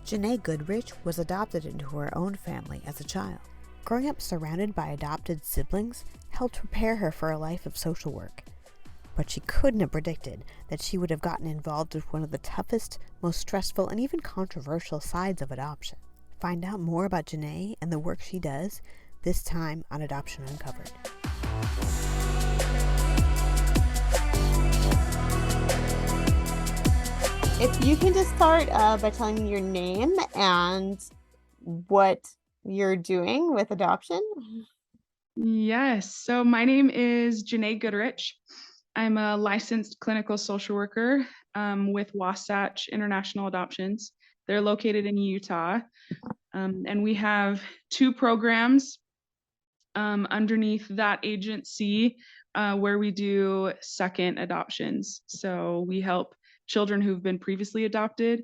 JeNae Goodrich was adopted into her own family as a child. Growing up surrounded by adopted siblings helped prepare her for a life of social work. But she couldn't have predicted that she would have gotten involved with one of the toughest, most stressful, and even controversial sides of adoption. Find out more about JeNae and the work she does, this time on Adoption Uncovered. If you can just start by telling me your name and what you're doing with adoption. Yes. So my name is JeNae Goodrich. I'm a licensed clinical social worker with Wasatch International Adoptions. They're located in Utah. And we have two programs underneath that agency where we do second adoptions. So we help children who've been previously adopted.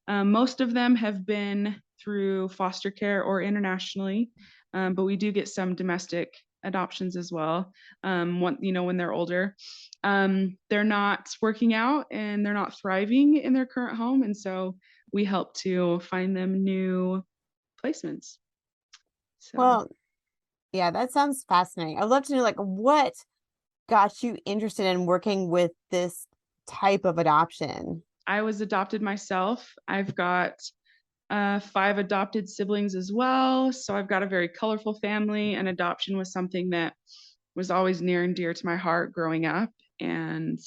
Most of them have been through foster care or internationally, but we do get some domestic adoptions as well. When they're older, they're not working out and they're not thriving in their current home, and so we help to find them new placements. So. Well, yeah, that sounds fascinating. I'd love to know, what got you interested in working with this type of adoption? I was adopted myself. I've got 5 adopted siblings as well. So I've got a very colorful family, and adoption was something that was always near and dear to my heart growing up. And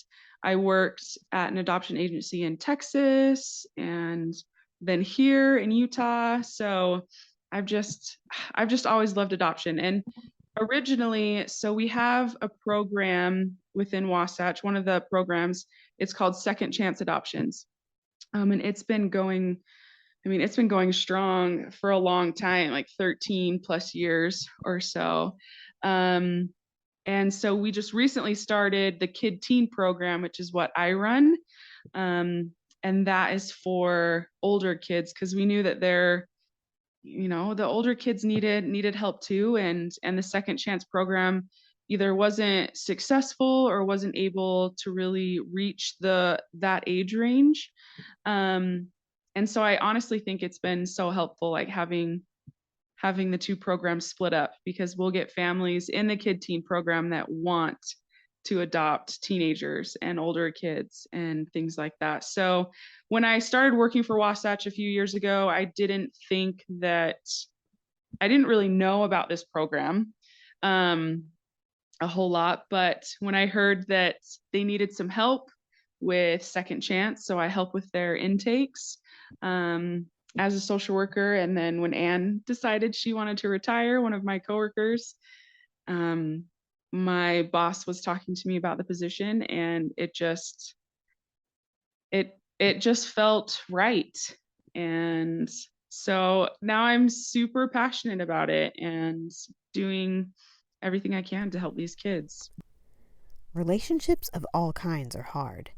I worked at an adoption agency in Texas and then here in Utah. So I've just always loved adoption. And originally, so we have a program within Wasatch, one of the programs, it's called Second Chance Adoptions. And it's been going strong for a long time, like 13 plus years or so. And so we just recently started the KidTeen program, which is what I run. And that is for older kids, because we knew that the older kids needed help too. And the Second Chance program either wasn't successful or wasn't able to really reach that age range. And so I honestly think it's been so helpful, like having the two programs split up, because we'll get families in the KidTeen program that want to adopt teenagers and older kids and things like that. So when I started working for Wasatch a few years ago, I didn't really know about this program a whole lot. But when I heard that they needed some help with Second Chance, so I help with their intakes as a social worker. And then when Anne decided she wanted to retire, one of my coworkers, my boss was talking to me about the position, and it just felt right. And so now I'm super passionate about it and doing everything I can to help these kids. Relationships of all kinds are hard.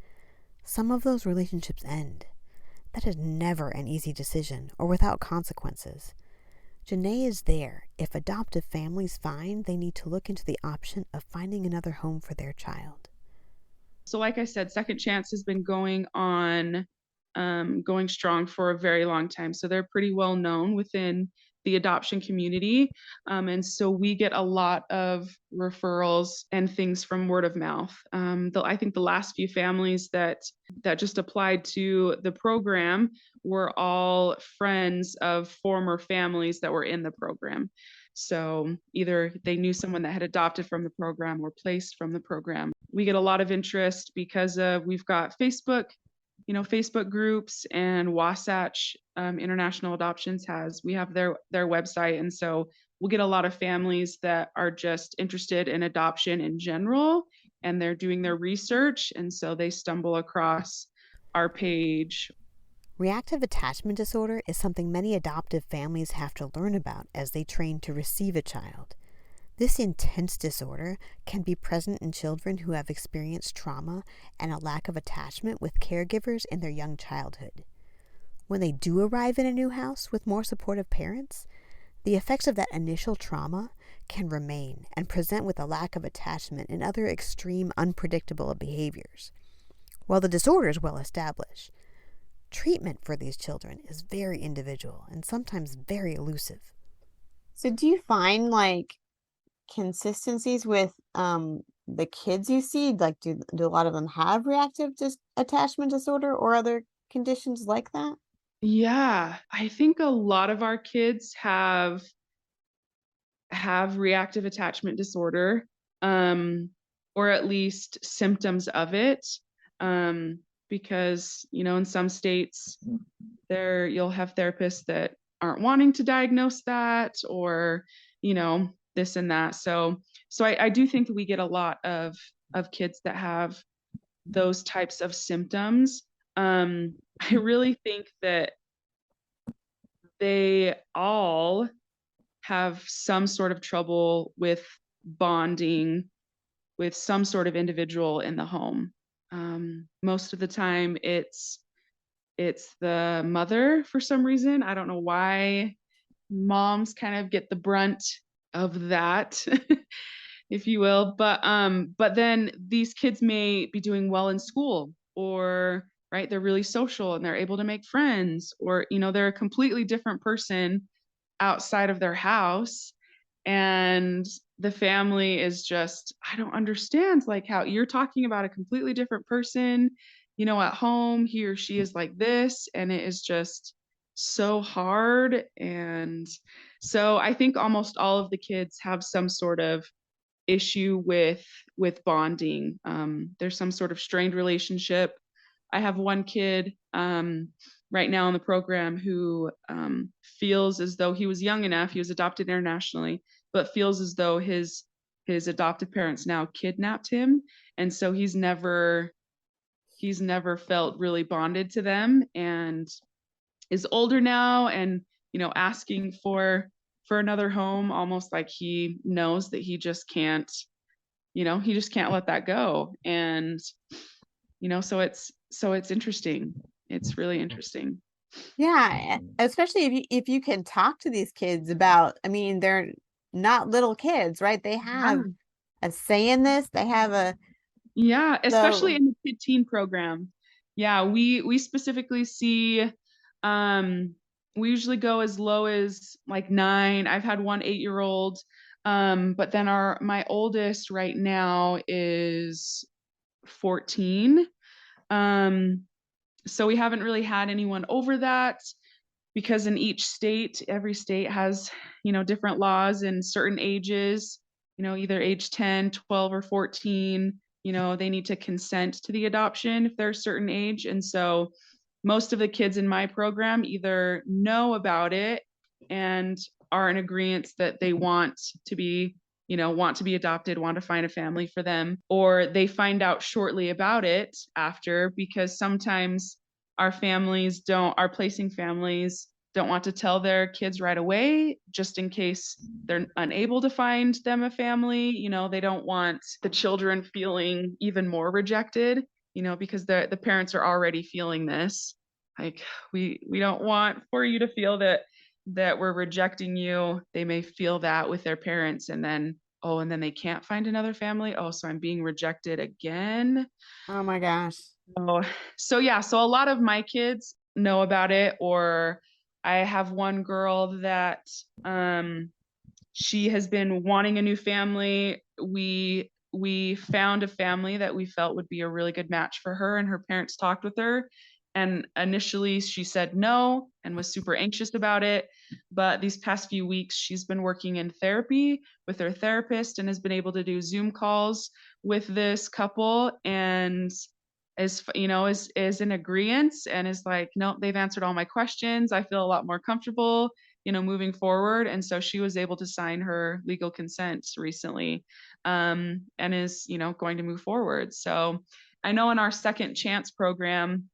Some of those relationships end. That is never an easy decision or without consequences. JeNae is there if adoptive families find they need to look into the option of finding another home for their child. So like I said, Second Chance has been going strong for a very long time. So they're pretty well known within the adoption community. And so we get a lot of referrals and things from word of mouth. I think the last few families that just applied to the program were all friends of former families that were in the program. So either they knew someone that had adopted from the program or placed from the program. We get a lot of interest because we've got Facebook groups, and Wasatch International Adoptions we have their website. And so we'll get a lot of families that are just interested in adoption in general, and they're doing their research. And so they stumble across our page. Reactive attachment disorder is something many adoptive families have to learn about as they train to receive a child. This intense disorder can be present in children who have experienced trauma and a lack of attachment with caregivers in their young childhood. When they do arrive in a new house with more supportive parents, the effects of that initial trauma can remain and present with a lack of attachment and other extreme, unpredictable behaviors. While the disorder is well established, Treatment for these children is very individual and sometimes very elusive. So do you find like consistencies with the kids you see? Like do a lot of them have reactive attachment disorder or other conditions like that? Yeah, I think a lot of our kids have reactive attachment disorder, um, or at least symptoms of it. Um, because, in some states there you'll have therapists that aren't wanting to diagnose that, or, this and that. So I do think that we get a lot of kids that have those types of symptoms. I really think that they all have some sort of trouble with bonding with some sort of individual in the home. Most of the time, it's the mother for some reason. I don't know why moms kind of get the brunt of that, if you will. But then these kids may be doing well in school, or right, they're really social and they're able to make friends, or they're a completely different person outside of their house, and the family is just, I don't understand, like, how you're talking about a completely different person, at home he or she is like this, and it is just so hard. And so I think almost all of the kids have some sort of issue with bonding. There's some sort of strained relationship. I have one kid right now in the program who feels as though he was young enough. He was adopted internationally, but feels as though his adoptive parents now kidnapped him, and so he's never felt really bonded to them, and is older now, and asking for another home, almost like he knows that he just can't let that go. And so it's interesting. It's really interesting. Yeah, especially if you can talk to these kids about, I mean, they're not little kids, right? They have Yeah. a say in this. They have a Yeah, especially so in the KidTeen program. Yeah, we specifically see, we usually go as low as like 9. I've had one 8-year-old, but then my oldest right now is 14. Um, so we haven't really had anyone over that, because in each state, every state has, different laws in certain ages, either age 10, 12, or 14, they need to consent to the adoption if they're a certain age. And so most of the kids in my program either know about it and are in agreement that they want to be adopted, want to find a family for them, or they find out shortly about it after, because sometimes our placing families don't want to tell their kids right away, just in case they're unable to find them a family. They don't want the children feeling even more rejected, because the parents are already feeling this. Like, we don't want for you to feel that we're rejecting you. They may feel that with their parents, and then they can't find another family. Oh, so I'm being rejected again. oh my gosh. Oh, so yeah, so a lot of my kids know about it, or I have one girl that she has been wanting a new family. We found a family that we felt would be a really good match for her, and her parents talked with her, and initially she said no and was super anxious about it. But these past few weeks she's been working in therapy with her therapist and has been able to do Zoom calls with this couple, and is in agreement, and is like, nope, they've answered all my questions. I feel a lot more comfortable, moving forward. And so she was able to sign her legal consent recently, and is, going to move forward. So I know in our second chance program,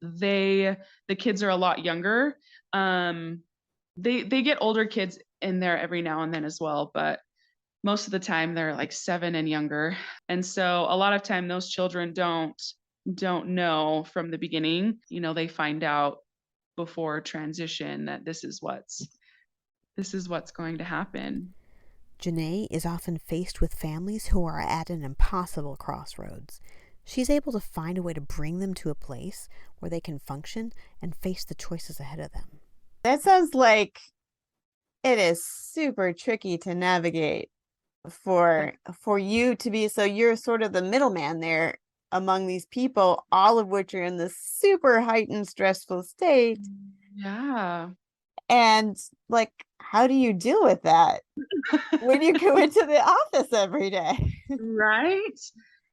the kids are a lot younger. They get older kids in there every now and then as well, but most of the time they're like 7 and younger. And so a lot of time those children don't know from the beginning. They find out before transition that this is what's going to happen. JeNae is often faced with families who are at an impossible crossroads. she's able to find a way to bring them to a place where they can function and face the choices ahead of them. That sounds like it is super tricky to navigate for you to be, so you're sort of the middleman there among these people, all of which are in this super heightened stressful state. Yeah. And like, how do you deal with that when you go into the office every day? Right.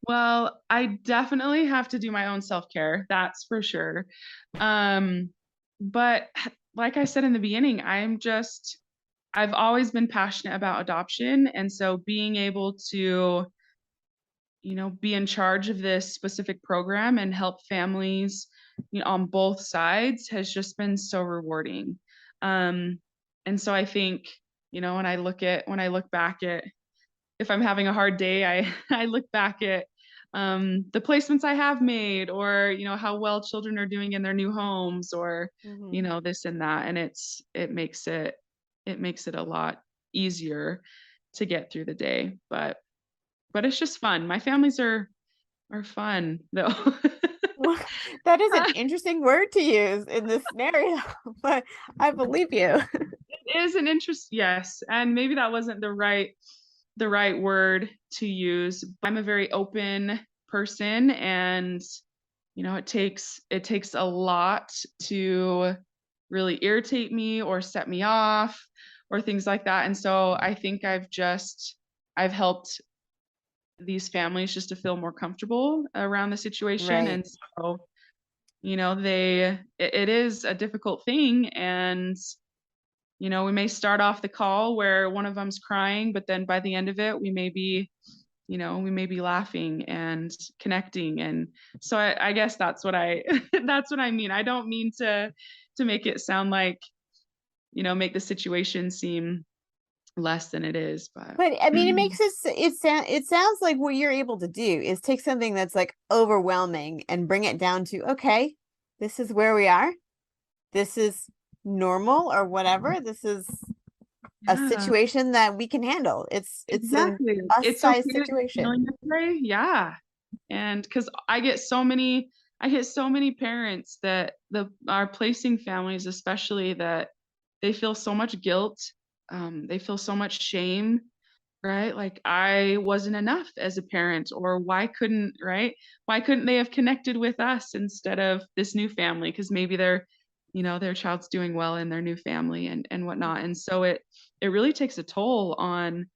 Well, I definitely have to do my own self-care. That's for sure. But like I said in the beginning, I've always been passionate about adoption. And so being able to, be in charge of this specific program and help families, on both sides has just been so rewarding. And so I think, when I look back at, if I'm having a hard day, I look back at the placements I have made, or how well children are doing in their new homes, or this and that, and it makes it a lot easier to get through the day. But it's just fun. My families are fun though. Well, that is an interesting word to use in this scenario, but I believe you. It is an interest, yes, and maybe that wasn't the right word to use. I'm a very open person, and it takes a lot to really irritate me or set me off or things like that. And so I think I've helped these families just to feel more comfortable around the situation. Right. And so, it is a difficult thing. And, we may start off the call where one of them's crying, but then by the end of it, we may be laughing and connecting. And so I guess that's what that's what I mean. I don't mean to make it sound like, make the situation seem less than it is, but I mean, it makes it sounds like what you're able to do is take something that's like overwhelming and bring it down to, okay, this is where we are. This is normal or whatever. This is a situation that we can handle. It's exactly. a It's us-sized okay to be situation. feeling this way. Yeah. And because I get so many parents that are placing families, especially, that they feel so much guilt. They feel so much shame, right? Like, I wasn't enough as a parent, or why couldn't they have connected with us instead of this new family? Because maybe their child's doing well in their new family and whatnot. And so it really takes a toll on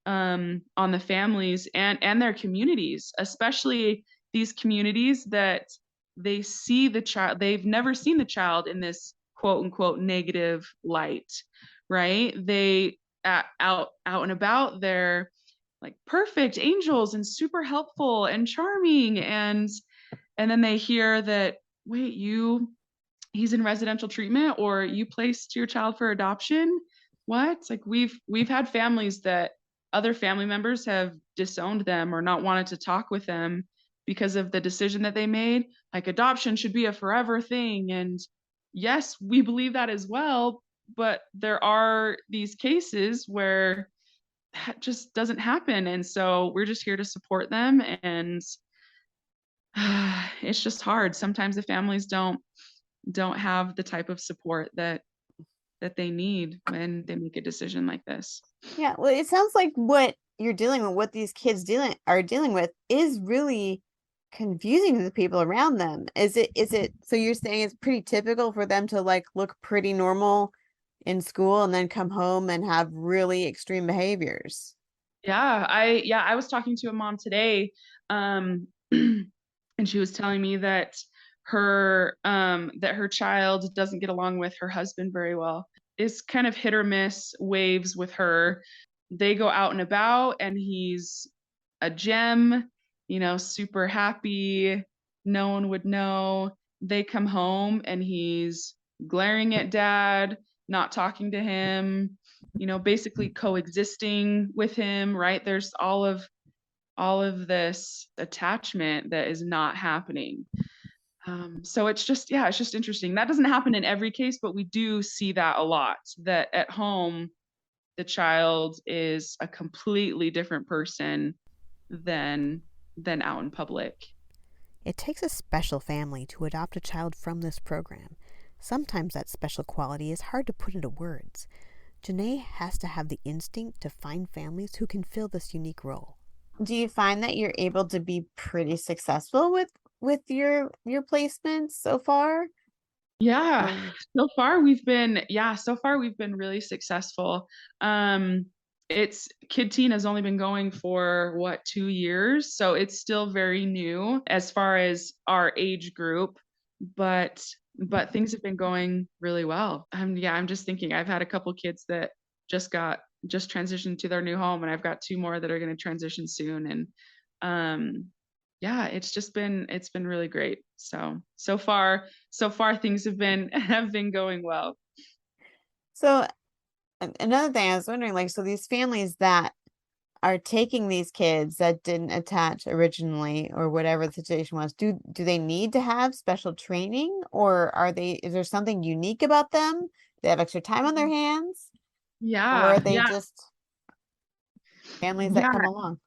the families and their communities, especially these communities that they've never seen the child in this quote unquote negative light, right? They out and about, they're like perfect angels and super helpful and charming, and then they hear that, wait, he's in residential treatment, or you placed your child for adoption. What? Like, we've had families that other family members have disowned them or not wanted to talk with them because of the decision that they made. Like, adoption should be a forever thing. And yes, we believe that as well, but there are these cases where that just doesn't happen. And so we're just here to support them. And it's just hard. Sometimes the families don't have the type of support that they need when they make a decision like this. Yeah, well, it sounds like what you're dealing with, what these kids are dealing with, is really confusing to the people around them. Is it so you're saying it's pretty typical for them to like look pretty normal in school and then come home and have really extreme behaviors? Yeah, I was talking to a mom today, and she was telling me that her child doesn't get along with her husband very well. It's kind of hit or miss waves with her. They go out and about, and he's a gem, super happy. No one would know. They come home, and he's glaring at dad, not talking to him, basically coexisting with him, right? There's all of this attachment that is not happening. So it's just interesting. That doesn't happen in every case, but we do see that a lot, that at home, the child is a completely different person than out in public. It takes a special family to adopt a child from this program. Sometimes that special quality is hard to put into words. JeNae has to have the instinct to find families who can fill this unique role. Do you find that you're able to be pretty successful with your placements so far? Yeah, Um, so far we've been really successful. It's KidTeen has only been going for 2 years, so it's still very new as far as our age group, but things have been going really well. I'm just thinking I've had a couple kids that just transitioned to their new home, and I've got two more that are going to transition soon, and um yeah, it's been really great. So far things have been have been going well. so another thing I was wondering, like, so these families that are taking these kids that didn't attach originally or whatever the situation was, do they need to have special training, or is there something unique about them? They have extra time on their hands, or Yeah, are they yeah, just families that yeah, come along?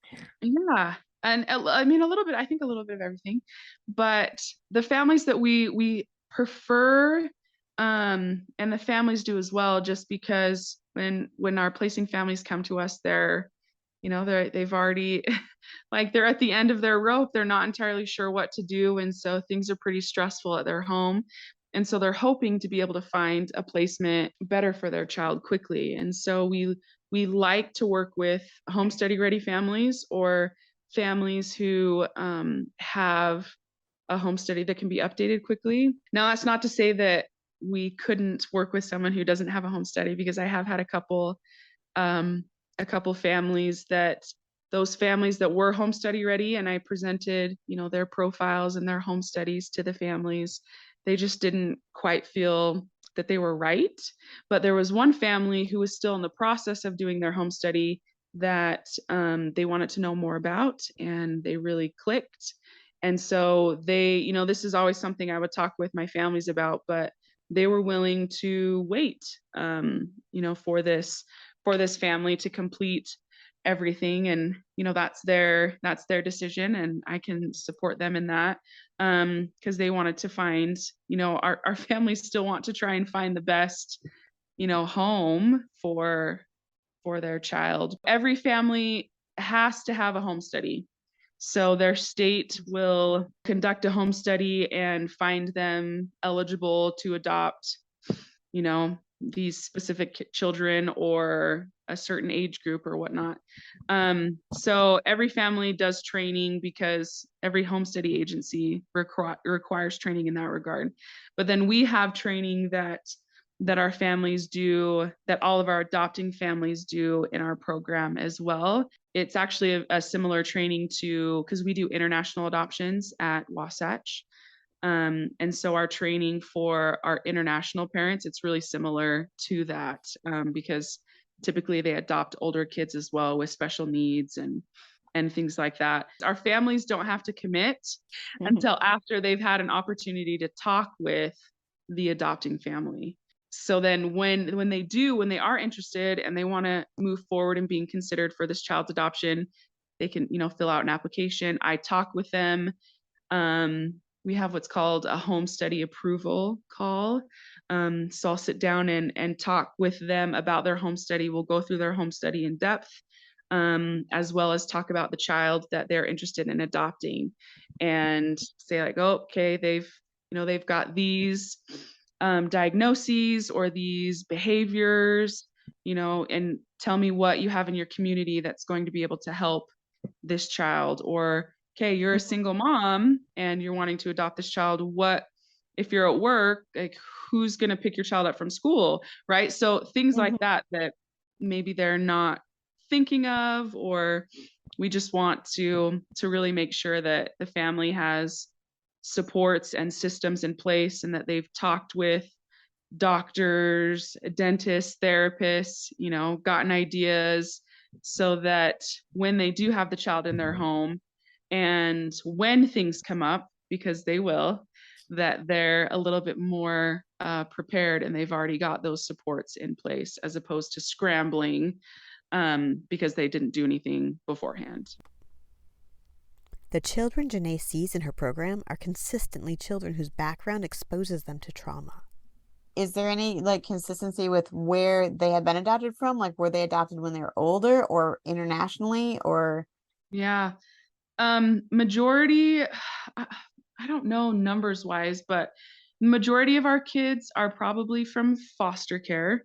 yeah. And I mean, I think a little bit of everything, but the families that we prefer, and the families do as well, just because when our placing families come to us, they've already like they're at the end of their rope. They're not entirely sure what to do, and so things are pretty stressful at their home. And so they're hoping to be able to find a placement better for their child quickly. And so we like to work with home study ready families, or families who have a home study that can be updated quickly. Now, that's not to say that we couldn't work with someone who doesn't have a home study, because I have had um, a couple families those families that were home study ready, and I presented, their profiles and their home studies to the families. They just didn't quite feel that they were right. But there was one family who was still in the process of doing their home study that they wanted to know more about, and they really clicked. And so this is always something I would talk with my families about, but they were willing to wait, for this family to complete everything. And that's their decision, and I can support them in that, because they wanted to find, our families still want to try and find the best, home for their child. Every family has to have a home study, so their state will conduct a home study and find them eligible to adopt, these specific children or a certain age group or whatnot. So every family does training, because every home study agency requires training in that regard. But then we have training that our families do, that all of our adopting families do in our program as well. It's actually a similar training because we do international adoptions at Wasatch. And so our training for our international parents, it's really similar to that, because typically they adopt older kids as well with special needs and things like that. Our families don't have to commit until after they've had an opportunity to talk with the adopting family. So then when they are interested and they want to move forward and being considered for this child's adoption, they can, fill out an application. I talk with them. We have what's called a home study approval call. So I'll sit down and talk with them about their home study. We'll go through their home study in depth, as well as talk about the child that they're interested in adopting, and say like, oh, okay, they've got these diagnoses or these behaviors, and tell me what you have in your community that's going to be able to help this child. Or, okay, you're a single mom and you're wanting to adopt this child. What if you're at work, like who's going to pick your child up from school, right? So things like that maybe they're not thinking of, or we just want to really make sure that the family has supports and systems in place, and that they've talked with doctors, dentists, therapists, gotten ideas, so that when they do have the child in their home, and when things come up, because they will, that they're a little bit more prepared, and they've already got those supports in place, as opposed to scrambling because they didn't do anything beforehand. The children JeNae sees in her program are consistently children whose background exposes them to trauma. Is there any like consistency with where they have been adopted from? Like, were they adopted when they were older or internationally or? Yeah. Majority, I don't know numbers wise, but majority of our kids are probably from foster care.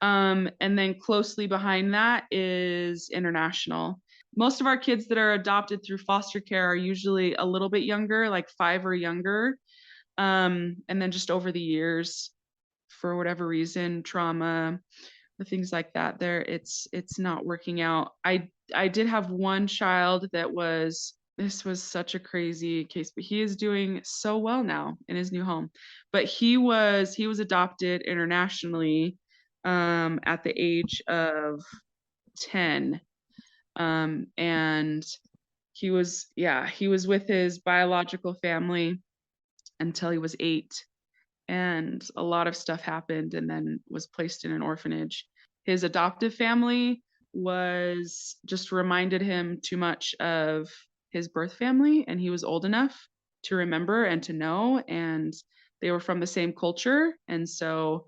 And then closely behind that is international. Most of our kids that are adopted through foster care are usually a little bit younger, like 5 or younger. And then just over the years, for whatever reason, trauma, the things like that, it's not working out. I did have one child that this was such a crazy case, but he is doing so well now in his new home. But he was adopted internationally at the age of 10. And he was with his biological family until he was 8, and a lot of stuff happened, and then was placed in an orphanage. His adoptive family was just reminded him too much of his birth family, and he was old enough to remember and to know, and they were from the same culture, and so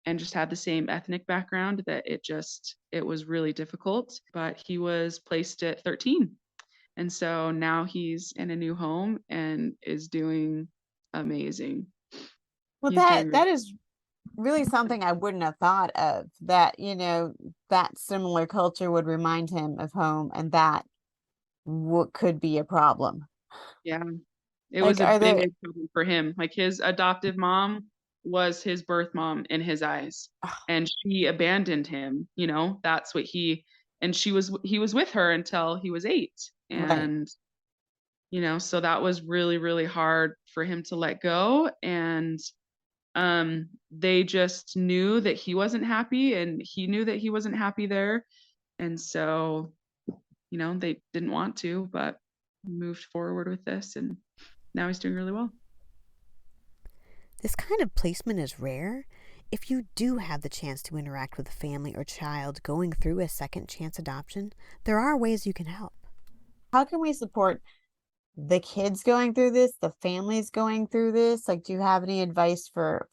and just had the same ethnic background, that it was really difficult. But he was placed at 13, and so now he's in a new home and is doing amazing. Well, He's doing that is really something I wouldn't have thought of, that, that similar culture would remind him of home, and that what could be a problem. Yeah, it Like, was a are there, big problem for him. Like, his adoptive mom was his birth mom in his eyes, and she abandoned him. That's what and he was with her until he was 8. right, And so that was really, really hard for him to let go. And they just knew that he wasn't happy, and he knew that he wasn't happy there. And so, they didn't want to, but moved forward with this, and now he's doing really well. This kind of placement is rare. If you do have the chance to interact with a family or child going through a second chance adoption, there are ways you can help. how can we support the kids going through this, the families going through this? Like, do you have any advice for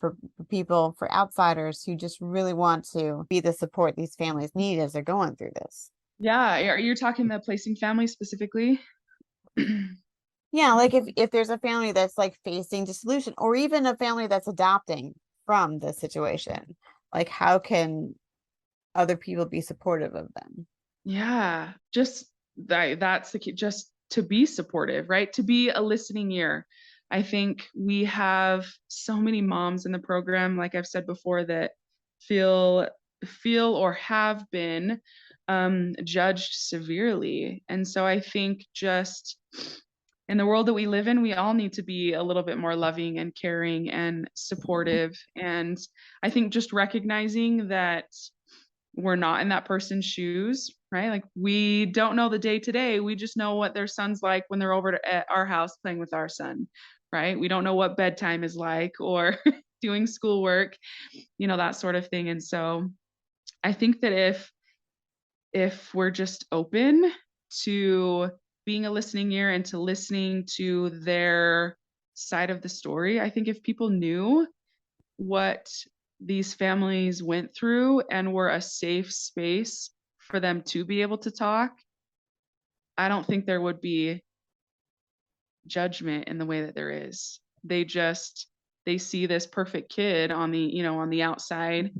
people, for outsiders who just really want to be the support these families need as they're going through this? Yeah, are you talking the placing family specifically? Yeah, like if there's a family that's like facing dissolution, or even a family that's adopting from the situation, like, how can other people be supportive of them? Yeah, just that's the key, just to be supportive, right? To be a listening ear. I think we have so many moms in the program, like I've said before, that feel or have been judged severely. And so I think just in the world that we live in, we all need to be a little bit more loving and caring and supportive. And I think just recognizing that we're not in that person's shoes, right? Like, we don't know the day to day. We just know what their son's like when they're over at our house playing with our son, right? We don't know what bedtime is like, or doing schoolwork, that sort of thing. And so I think that if we're just open to being a listening ear and to listening to their side of the story, I think if people knew what these families went through and were a safe space for them to be able to talk, I don't think there would be judgment in the way that there is. They see this perfect kid on the outside,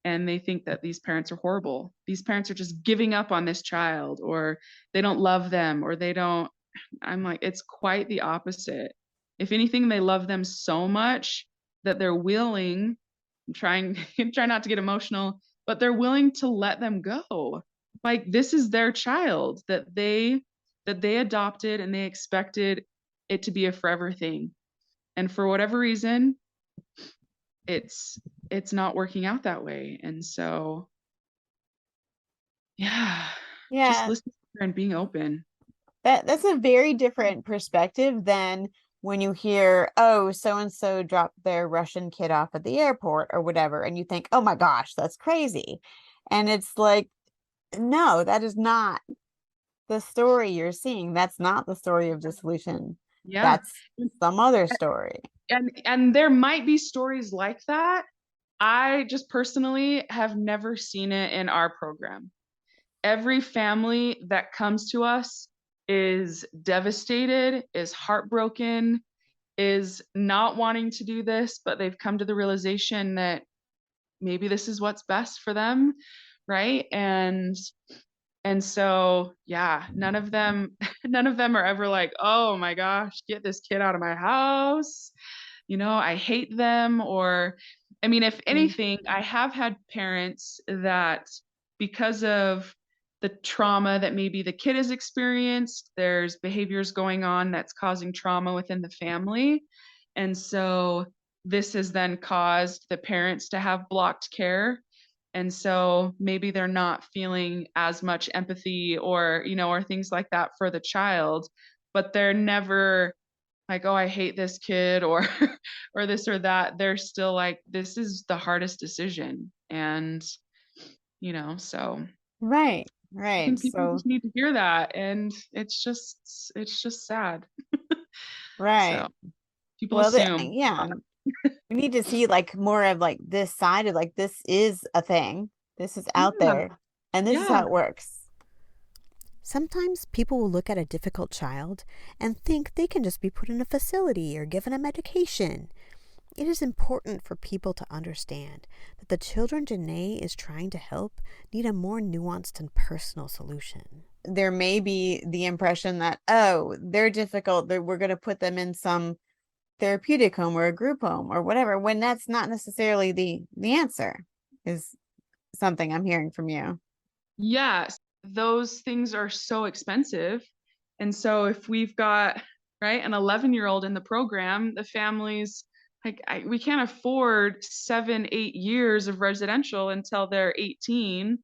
and they think that these parents are horrible. These parents are just giving up on this child, or they don't love them, or they don't. I'm like, it's quite the opposite. If anything, they love them so much that they're willing, try not to get emotional, but they're willing to let them go. Like, this is their child that they adopted, and they expected it to be a forever thing. And for whatever reason, it's not working out that way. And so, just Yeah, listening and being open. that's a very different perspective than when you hear, oh, so and so dropped their Russian kid off at the airport or whatever, and you think, oh my gosh, that's crazy. And it's like, no, that is not the story you're seeing. That's not the story of dissolution. Yeah. That's some other story. And there might be stories like that. I just personally have never seen it in our program. Every family that comes to us is devastated, is heartbroken, is not wanting to do this, but they've come to the realization that maybe this is what's best for them, right? And so yeah, none of them are ever like, oh my gosh, get this kid out of my house, I hate them. Or I mean, if anything, I have had parents that, because of the trauma that maybe the kid has experienced, there's behaviors going on that's causing trauma within the family. And so this has then caused the parents to have blocked care. And so maybe they're not feeling as much empathy or things like that for the child, but they're never like, oh, I hate this kid or or this or that. They're still like, this is the hardest decision. And so Right, I right. think people So, just need to hear that. And it's just sad. right. So people Well, assume. yeah, we need to see like more of like this side of like this is a thing. This is out Yeah, there, and this is how yeah. it works. Sometimes people will look at a difficult child and think they can just be put in a facility or given a medication. It is important for people to understand that the children JeNae is trying to help need a more nuanced and personal solution. There may be the impression that, oh, they're difficult, we're going to put them in some therapeutic home or a group home or whatever, when that's not necessarily the answer, is something I'm hearing from you. Yes, those things are so expensive. And so if we've got, right, an 11-year-old in the program, the families, like we can't afford 7-8 years of residential until they're 18.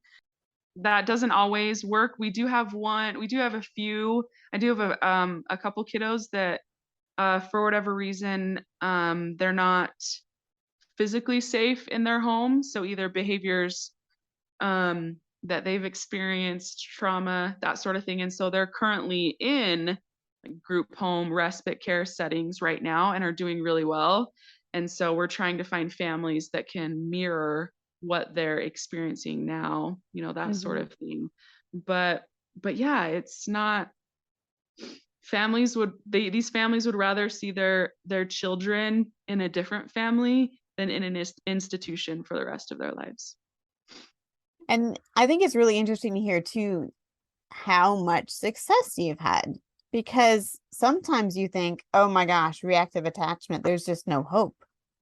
That doesn't always work. We do have a few, I do have a couple kiddos that for whatever reason, they're not physically safe in their home. So either behaviors that they've experienced, trauma, that sort of thing. And so they're currently in group home respite care settings right now and are doing really well. And so we're trying to find families that can mirror what they're experiencing now, that sort of thing. But yeah, it's not, these families would rather see their children in a different family than in an institution for the rest of their lives. And I think it's really interesting to hear too how much success you've had, because sometimes you think, oh my gosh, reactive attachment, there's just no hope.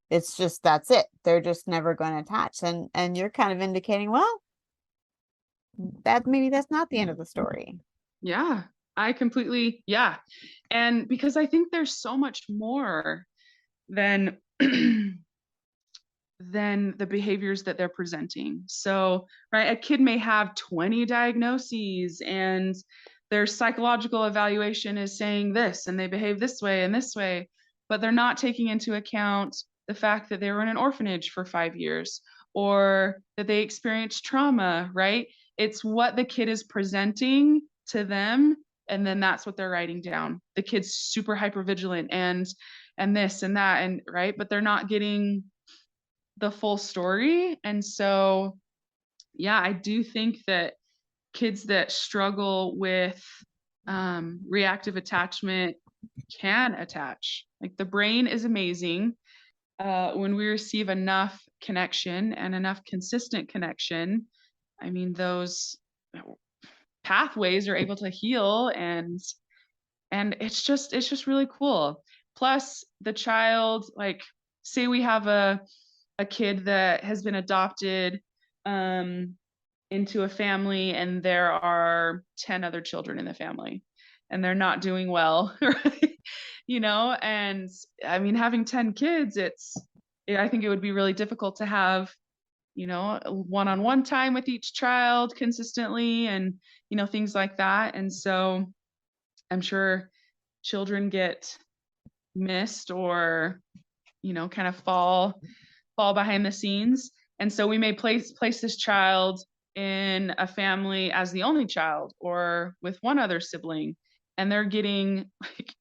It's just, that's it, they're just never going to attach. And you're kind of indicating, well, that maybe that's not the end of the story. Yeah, yeah. And because I think there's so much more than than the behaviors that they're presenting. So, right, a kid may have 20 diagnoses and their psychological evaluation is saying this and they behave this way and this way, but they're not taking into account the fact that they were in an orphanage for 5 years or that they experienced trauma, right? It's what the kid is presenting to them, and then that's what they're writing down. The kid's super hypervigilant and this and that, and right, but they're not getting the full story. And so yeah, I do think that kids that struggle with reactive attachment can attach. Like the brain is amazing. When we receive enough connection and enough consistent connection, I mean, those pathways are able to heal, and it's just really cool. Plus the child, like say we have a kid that has been adopted into a family and there are 10 other children in the family and they're not doing well, right? And I mean, having 10 kids, I think it would be really difficult to have, one-on-one time with each child consistently and, things like that. And so I'm sure children get missed or, kind of fall behind the scenes. And so we may place this child in a family as the only child or with one other sibling, and they're getting like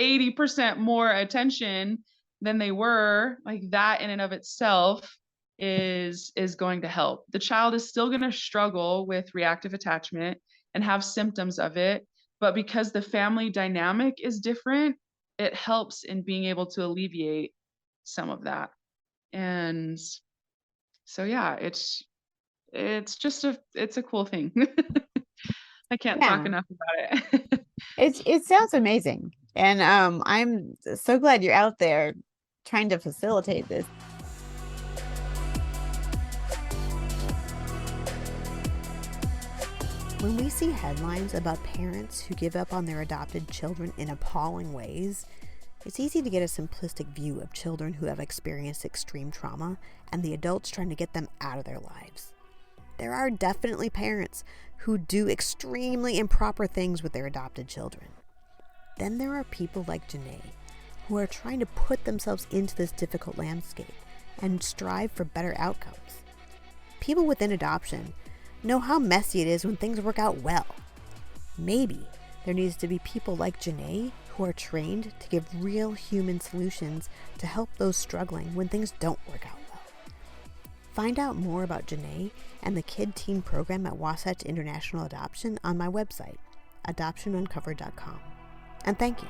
80% more attention than they were, like that in and of itself is going to help. The child is still going to struggle with reactive attachment and have symptoms of it, but because the family dynamic is different, it helps in being able to alleviate some of that. And so yeah, it's just it's a cool thing. I can't talk Yeah. enough about it. It sounds amazing. And I'm so glad you're out there trying to facilitate this. When we see headlines about parents who give up on their adopted children in appalling ways, it's easy to get a simplistic view of children who have experienced extreme trauma and the adults trying to get them out of their lives. There are definitely parents who do extremely improper things with their adopted children. Then there are people like JeNae who are trying to put themselves into this difficult landscape and strive for better outcomes. People within adoption know how messy it is when things work out well. Maybe there needs to be people like JeNae who are trained to give real human solutions to help those struggling when things don't work out well. Find out more about JeNae and the KidTeen program at Wasatch International Adoption on my website, adoptionuncovered.com. And thank you.